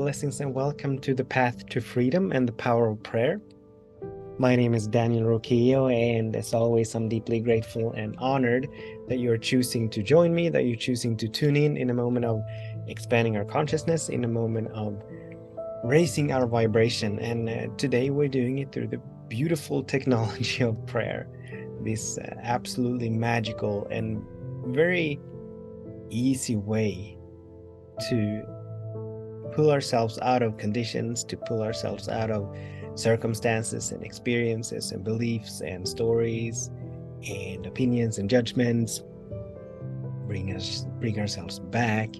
blessings and welcome to the Path to Freedom and the Power of Prayer. My name is Daniel Roquillo, and as always, I'm deeply grateful and honored that you're choosing to join me, that you're choosing to tune in a moment of expanding our consciousness, in a moment of raising our vibration. And today we're doing it through the beautiful technology of prayer, this absolutely magical and very easy way to pull ourselves out of conditions, to pull ourselves out of circumstances and experiences and beliefs and stories and opinions and judgments, bring ourselves back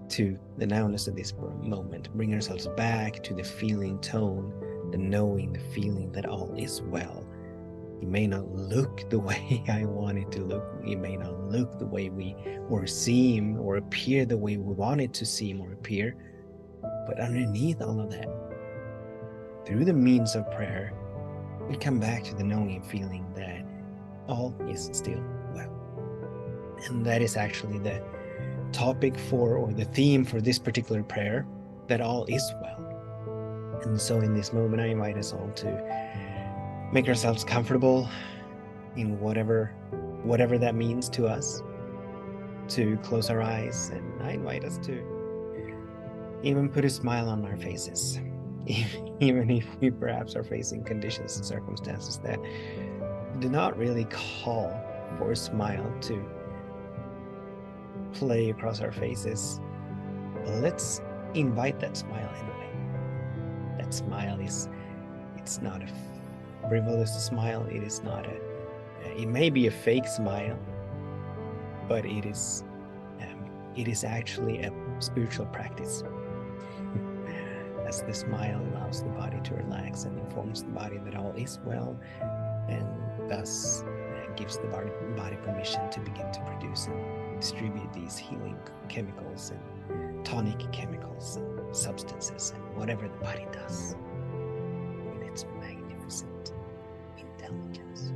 to the nowness of this moment, bring ourselves back to the feeling tone, the knowing, the feeling that all is well. It may not look the way I want it to look. It may not look the way we or seem or appear the way we want it to seem or appear. But underneath all of that, through the means of prayer, we come back to the knowing and feeling that all is still well. And that is actually the topic for, or the theme for this particular prayer, that all is well. And so in this moment, I invite us all to make ourselves comfortable in whatever that means to us, to close our eyes, and I invite us to even put a smile on our faces, even if we perhaps are facing conditions and circumstances that do not really call for a smile to play across our faces. Let's invite that smile anyway. That smile it's not a frivolous smile. It may be a fake smile, but it is actually a spiritual practice. As the smile allows the body to relax and informs the body that all is well, and thus gives the body permission to begin to produce and distribute these healing chemicals and tonic chemicals and substances and whatever the body does with its magnificent intelligence.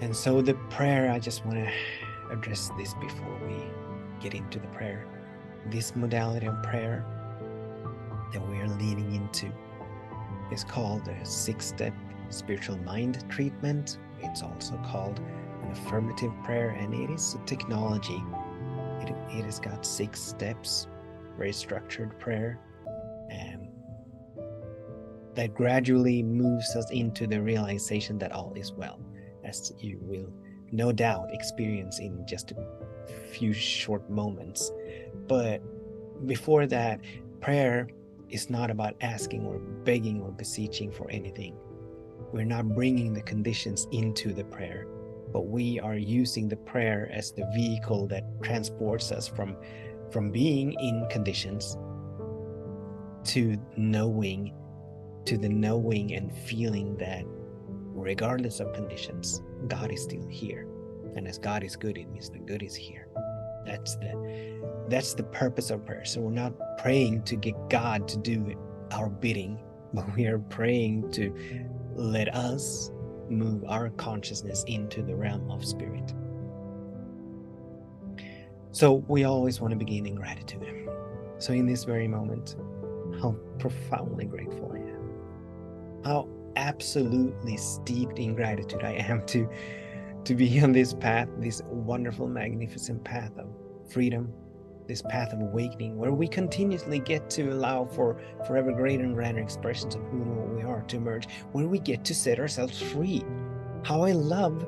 And so the prayer, I just want to address this before we get into the prayer. This modality of prayer that we are leaning into is called a six-step spiritual mind treatment. It's also called an affirmative prayer, and it is a technology. It has got 6 steps, very structured prayer, and that gradually moves us into the realization that all is well, as you will no doubt experience in just a few short moments. But before that, prayer is not about asking or begging or beseeching for anything. We're not bringing the conditions into the prayer, but we are using the prayer as the vehicle that transports us from being in conditions to the knowing and feeling that regardless of conditions, God is still here. And as God is good, it means that good is here. That's the purpose of prayer. So we're not praying to get God to do our bidding, but we are praying to let us move our consciousness into the realm of spirit. So we always want to begin in gratitude. So in this very moment, how profoundly grateful I am. How absolutely steeped in gratitude I am to be on this path, this wonderful, magnificent path of freedom, this path of awakening, where we continuously get to allow for forever greater and grander expressions of who and what we are to emerge, where we get to set ourselves free. How I love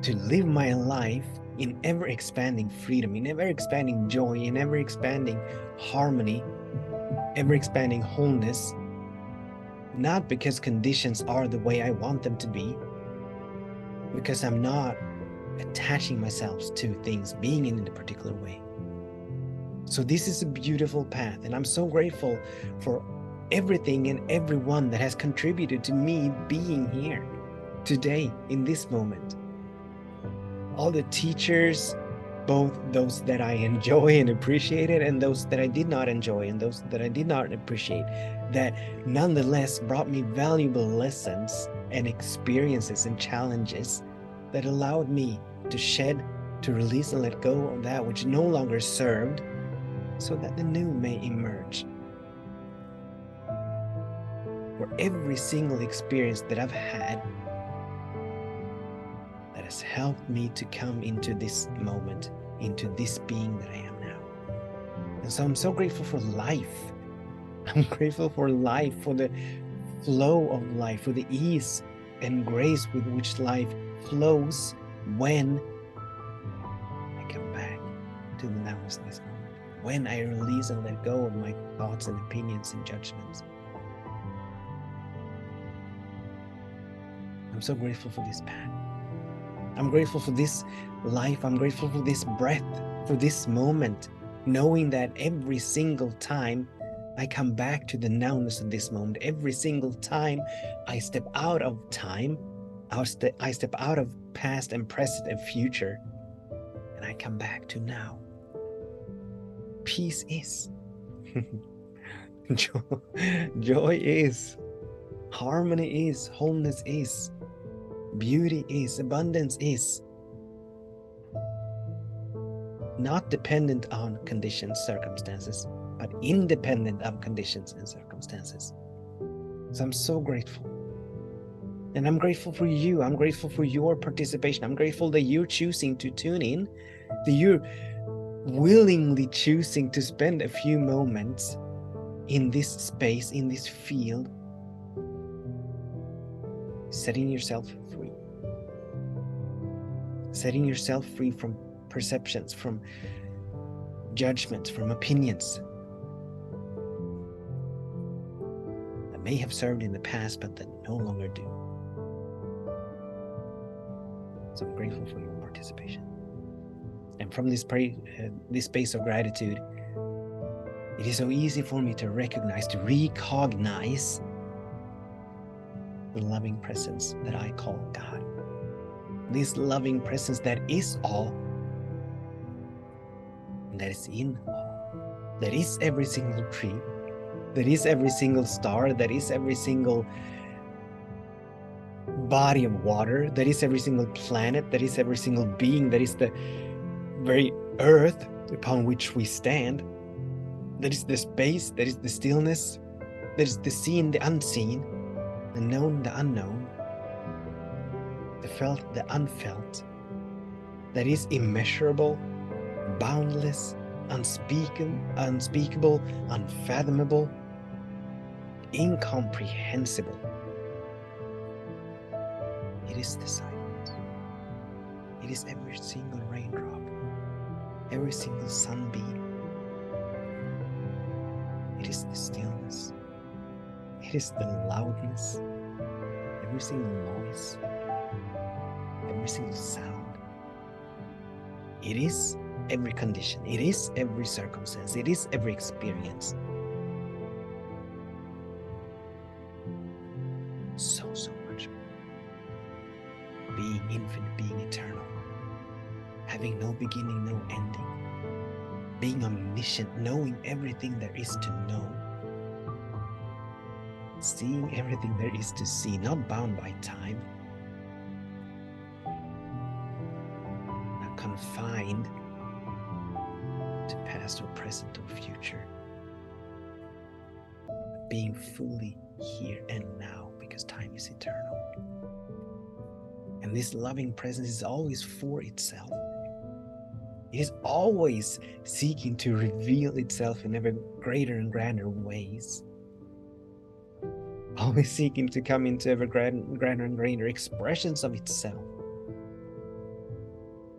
to live my life in ever-expanding freedom, in ever-expanding joy, in ever-expanding harmony, ever-expanding wholeness, not because conditions are the way I want them to be, because I'm not attaching myself to things being in a particular way. So this is a beautiful path, and I'm so grateful for everything and everyone that has contributed to me being here today in this moment. All the teachers, both those that I enjoy and appreciated and those that I did not enjoy and those that I did not appreciate, that nonetheless brought me valuable lessons and experiences and challenges that allowed me to shed to release and let go of that which no longer served, so that the new may emerge. For every single experience that I've had that has helped me to come into this moment, into this being that I am now. And so I'm so grateful for life. I'm grateful for life, for the flow of life, for the ease and grace with which life flows when I come back to the nowness of this moment, when I release and let go of my thoughts and opinions and judgments. I'm so grateful for this path. I'm grateful for this life. I'm grateful for this breath, for this moment, knowing that every single time I come back to the nowness of this moment, every single time I step out of time, I step out of past and present and future, and I come back to now. Peace is. Joy is. Harmony is. Wholeness is. Beauty is. Abundance is. Not dependent on conditions, circumstances, but independent of conditions and circumstances. So I'm so grateful. And I'm grateful for you. I'm grateful for your participation. I'm grateful that you're choosing to tune in, that you're willingly choosing to spend a few moments in this space, in this field, setting yourself free. Setting yourself free from perceptions, from judgments, from opinions that may have served in the past, but that no longer do. So I'm grateful for your participation. And from this space of gratitude, it is so easy for me to recognize, to recognize the loving presence that I call God. This loving presence that is all, that is in all, that is every single tree, that is every single star, that is every single body of water, that is every single planet, that is every single being, that is the very earth upon which we stand, that is the space, that is the stillness, that is the seen, the unseen, the known, the unknown, the felt, the unfelt, that is immeasurable, boundless, unspeakable, unfathomable, incomprehensible. It is the silence. It is every single raindrop, every single sunbeam. It is the stillness. It is the loudness, every single noise, every single sound. It is every condition. It is every circumstance. It is every experience. So much more. Being infinite, being eternal, having no beginning, no ending, being omniscient, knowing everything there is to know, seeing everything there is to see, not bound by time, not confined to past or present or future, but being fully here and now, because time is eternal. And this loving presence is always for itself. It is always seeking to reveal itself in ever greater and grander ways. Always seeking to come into ever grander and greater expressions of itself,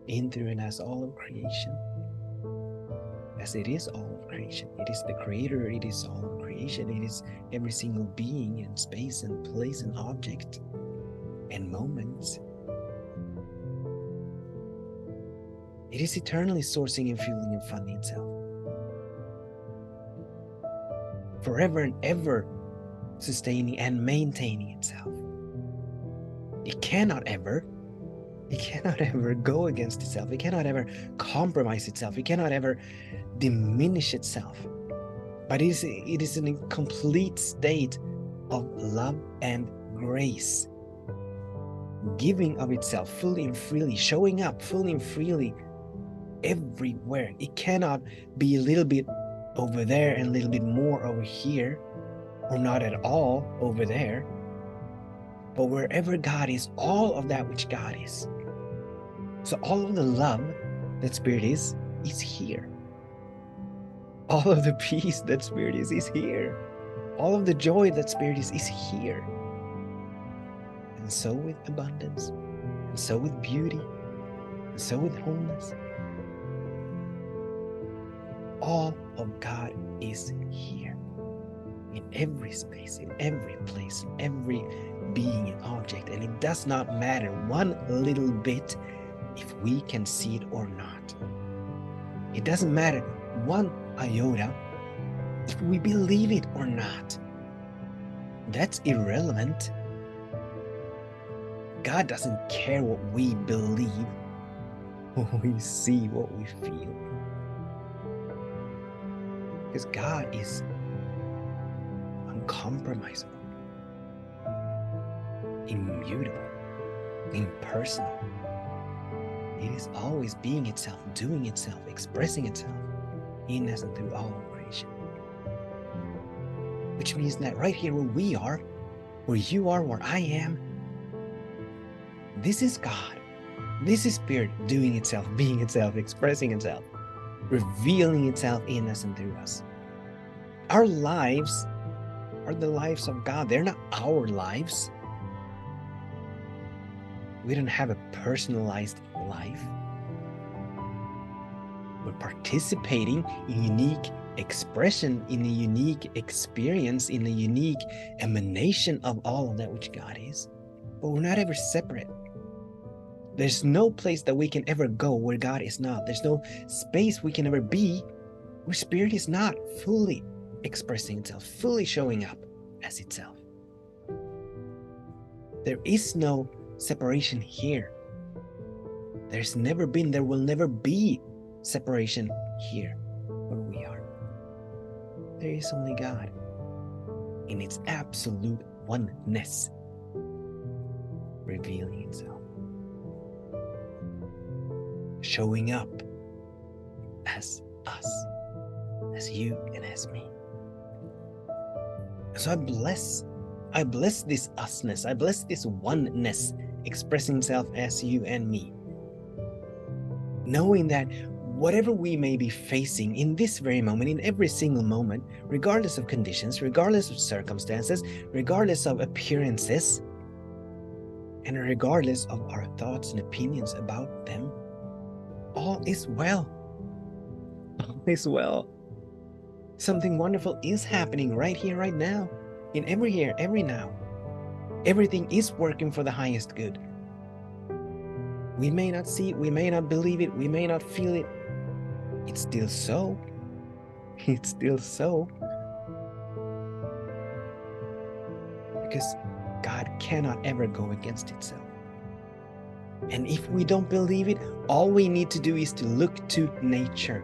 in, through, and as all of creation. As it is all of creation. It is the creator, it is all of creation, it is every single being and space and place and object and moment. It is eternally sourcing and fueling and funding itself. Forever and ever sustaining and maintaining itself. It cannot ever go against itself. It cannot ever compromise itself. It cannot ever diminish itself. But it is in a complete state of love and grace, giving of itself fully and freely, showing up fully and freely everywhere. It cannot be a little bit over there and a little bit more over here, or not at all over there. But wherever God is, all of that which God is. So all of the love that Spirit is here. All of the peace that Spirit is here. All of the joy that Spirit is here. And so with abundance, and so with beauty, and so with wholeness. All of God is here. In every space, in every place, in every being and object. And it does not matter one little bit if we can see it or not. It doesn't matter one iota if we believe it or not. That's irrelevant. God doesn't care what we believe, what we see, what we feel. Because God is uncompromisable, immutable, impersonal. It is always being itself, doing itself, expressing itself in us and through all of creation. Which means that right here where we are, where you are, where I am, this is God. This is Spirit doing itself, being itself, expressing itself, revealing itself in us and through us. Our lives are the lives of God. They're not our lives. We don't have a personalized life. We're participating in unique expression, in a unique experience, in a unique emanation of all of that which God is. But we're not ever separate. There's no place that we can ever go where God is not. There's no space we can ever be where Spirit is not fully expressing itself, fully showing up as itself. There is no separation here. There's never been, there will never be separation here where we are. There is only God in its absolute oneness, revealing itself, showing up as us, as you and as me. So I bless this usness, I bless this oneness expressing itself as you and me, knowing that whatever we may be facing in this very moment, in every single moment, regardless of conditions, regardless of circumstances, regardless of appearances, and regardless of our thoughts and opinions about them, all is well. All is well. Something wonderful is happening right here, right now, in every here, every now. Everything is working for the highest good. We may not see it, we may not believe it, we may not feel it. It's still so. It's still so. Because God cannot ever go against itself. And if we don't believe it, all we need to do is to look to nature.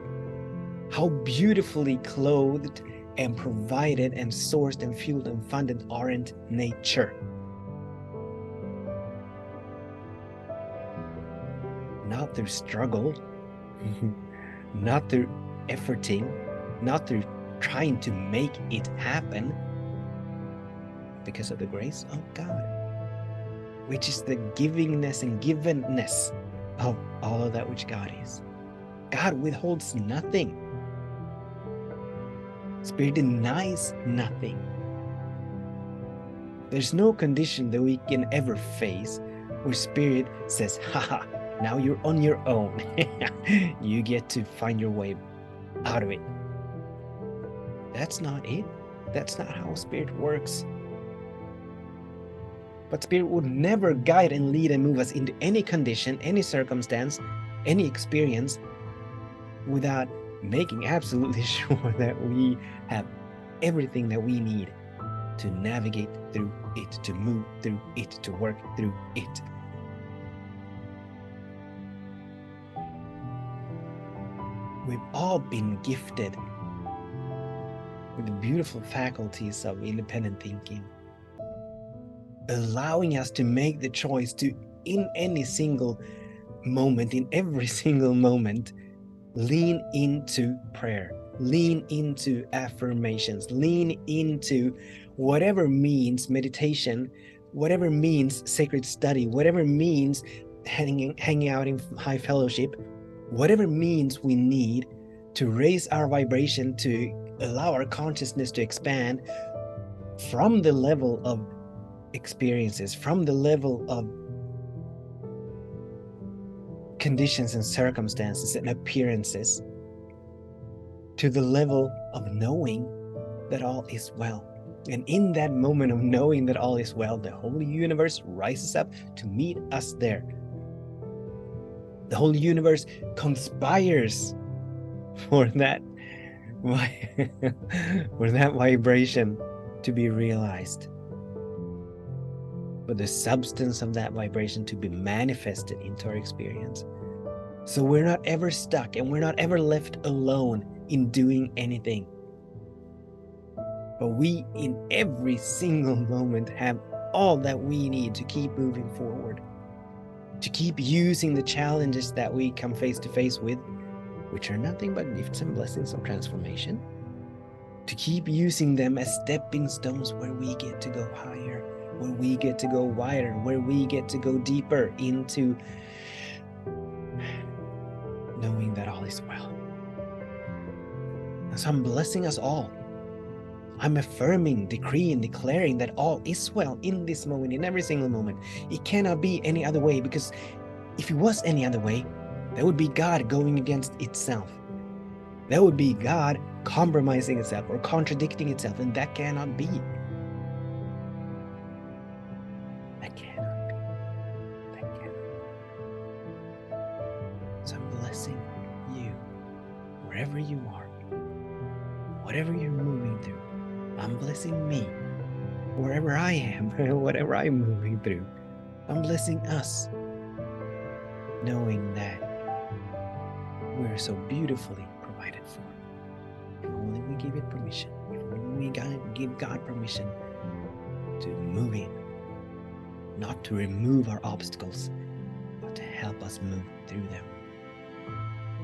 How beautifully clothed and provided and sourced and fueled and funded aren't nature? Not through struggle, not through efforting, not through trying to make it happen, because of the grace of God, which is the givingness and givenness of all of that which God is. God withholds nothing. Spirit denies nothing. There's no condition that we can ever face where Spirit says, haha, now you're on your own. You get to find your way out of it. That's not it. That's not how Spirit works. But Spirit would never guide and lead and move us into any condition, any circumstance, any experience without making absolutely sure that we have everything that we need to navigate through it, to move through it, to work through it. We've all been gifted with the beautiful faculties of independent thinking, allowing us to make the choice to, in any single moment, in every single moment, Lean into prayer. Lean into affirmations. Lean into whatever means meditation, whatever means sacred study, whatever means hanging out in high fellowship, whatever means we need to raise our vibration, to allow our consciousness to expand from the level of experiences, from the level of conditions and circumstances and appearances, to the level of knowing that all is well. And in that moment of knowing that all is well, the whole universe rises up to meet us there. The whole universe conspires for that for that vibration to be realized, for the substance of that vibration to be manifested into our experience. So we're not ever stuck, and we're not ever left alone in doing anything. But we, in every single moment, have all that we need to keep moving forward, to keep using the challenges that we come face to face with, which are nothing but gifts and blessings of transformation, to keep using them as stepping stones where we get to go higher, where we get to go wider, where we get to go deeper into knowing that all is well. And so I'm blessing us all. I'm affirming, decreeing, declaring that all is well in this moment, in every single moment. It cannot be any other way, because if it was any other way, that would be God going against itself. That would be God compromising itself or contradicting itself, and that cannot be. That cannot be. That cannot be. So I'm blessing you, wherever you are, whatever you're moving through. I'm blessing me, wherever I am, whatever I'm moving through. I'm blessing us, knowing that we're so beautifully provided for. If only we give it permission, if only we give God permission to move in, not to remove our obstacles, but to help us move through them,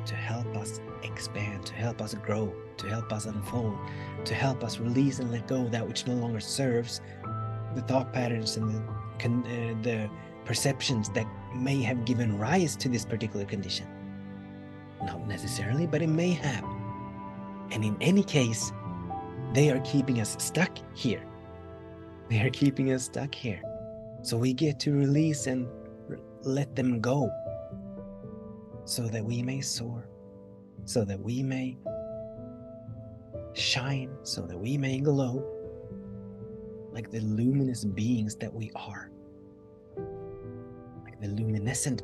to help us expand, to help us grow, to help us unfold, to help us release and let go of that which no longer serves, the thought patterns and the perceptions that may have given rise to this particular condition. Not necessarily, but it may have. And in any case, they are keeping us stuck here. They are keeping us stuck here. So we get to release and let them go, so that we may soar, so that we may shine, so that we may glow like the luminous beings that we are, like the luminescent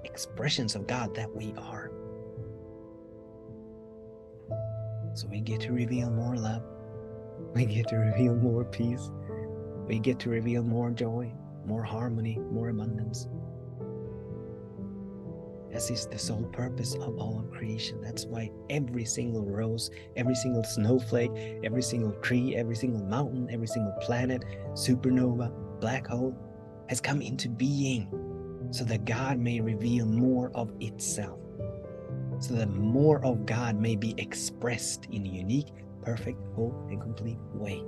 expressions of God that we are. So we get to reveal more love, we get to reveal more peace, we get to reveal more joy, more harmony, more abundance. This is the sole purpose of all of creation. That's why every single rose, every single snowflake, every single tree, every single mountain, every single planet, supernova, black hole has come into being, so that God may reveal more of itself, so that more of God may be expressed in a unique, perfect, whole, and complete way.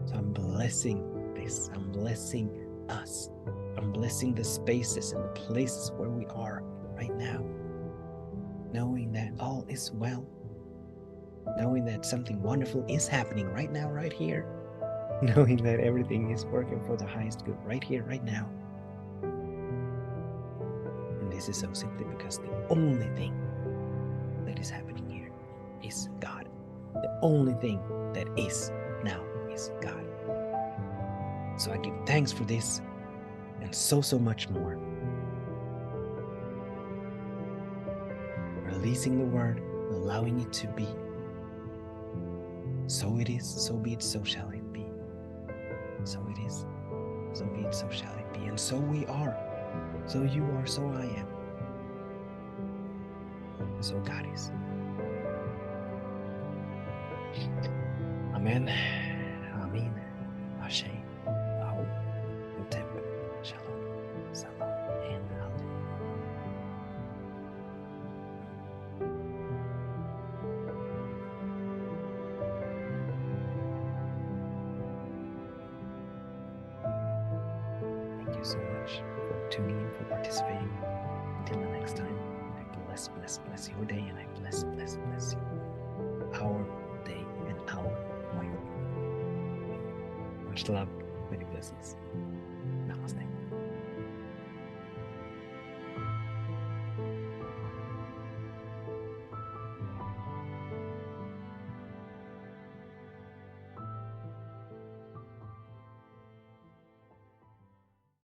So I'm blessing this. I'm blessing us. I'm blessing the spaces and the places where we are right now, knowing that all is well, knowing that something wonderful is happening right now, right here, knowing that everything is working for the highest good right here, right now. And this is so simply because the only thing that is happening here is God. The only thing that is now is God. So I give thanks for this, and so much more. Releasing the word, allowing it to be. So it is, so be it, so shall it be. So it is, so be it, so shall it be. And so we are. So you are, so I am. And so God is. Amen. Amen. Ashe. Aho. Utep. Shalom. Salam. And Hallelujah. so much for tuning in, for participating. Until the next time, I bless your day, and I bless our day and our way. Much love, many blessings.